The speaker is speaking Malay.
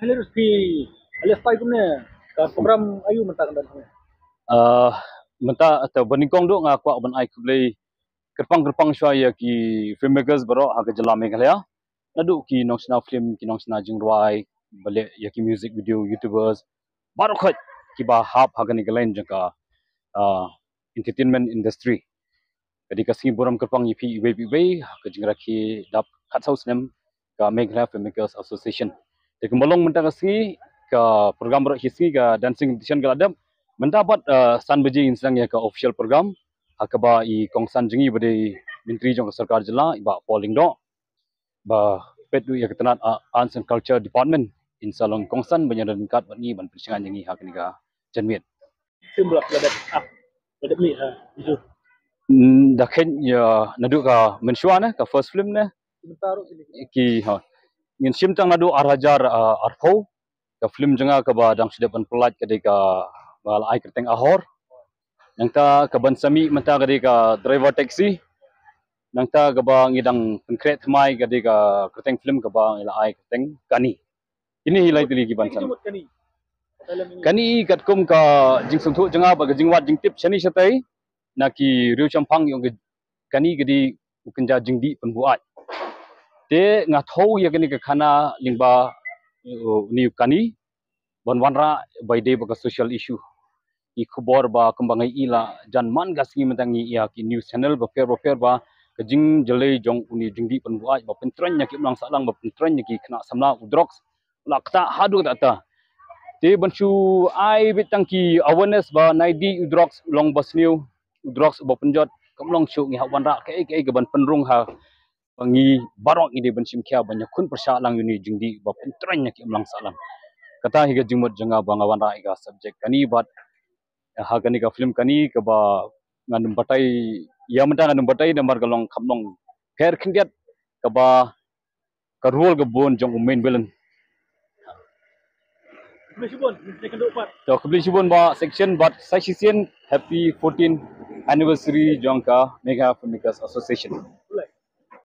Harus di alias pai punya program ayu mentak dan Uh, Menta atau beningkong do ngak wak ben ai kublai kerpang syaya ki filmmakers baro aga jela Meghalaya. Nadu ki nongsna film ki nongsna jingruai balik ya ki music video youtubers baru khat ki ba hap hagani galen jangka entertainment industry. Jadi kasi buram kerpang yipi iwe ke jingra ki dap khat saus nem ka Meghalaya Filmmakers Association. Jadi molong menta kasi ka program baro hisi ka dancing competition galadam mendapat san beji insang ya ka official program hakaba I kongsan jingi bade menteri jong sarkar jela ba polling do ba petu ya ketenat arts and culture department in salong kongsan banyaran kat bani ban persingan jingi hak ni ka janmit film belak ladap ni itu dakhen ya nadu ka mensuana ka first film ne sebentar ki ha ngin sim tang nadu arhajar arfo ka film janga ka ba dang sudah ban pelat ka bal ai kerteng ahor nangta ka ban sami menta ka driver taxi nangta ka ba ngidang konkret mai ka kerteng film ka ba ila ai kerteng kani ini hilai tili ki ban sam kani kat kum ka jing sungthu janga ba jingwat jing tip chani satai naki riu champang yong kani gedi ukenja jingdi penbuat te ngathau ya kani ka khana lingba ni kani banwanra by day ba social issue I khubor ba kembangai ila jan man gasngi mentangi ia ki news channel ba fair ba kejing jelai jong uni jingdi penbuat ba pentran nya ki ulang salang ba pentran nya ki kena samla udrox lakta hadu ta te bansu ai bitang ki awareness ba naidi udrox long basniu udrox ba penjot kamlong chu ngi hawanra ke ban penrung ha bangi barok ide ban simkhia banyak kun persya lang uni jingdi ba pentran nya ki ulang salang kata higa jimut janga bangawanra iga subject kani bat hagani ka film kani ke ba ngandum batai ya menta ngandum batai namar galong khamlong khair khindiat ke ba ka role ke bon jong main villain to kubli shibon ba section but section happy 14th anniversary jong ka Meghalaya Filmmakers Association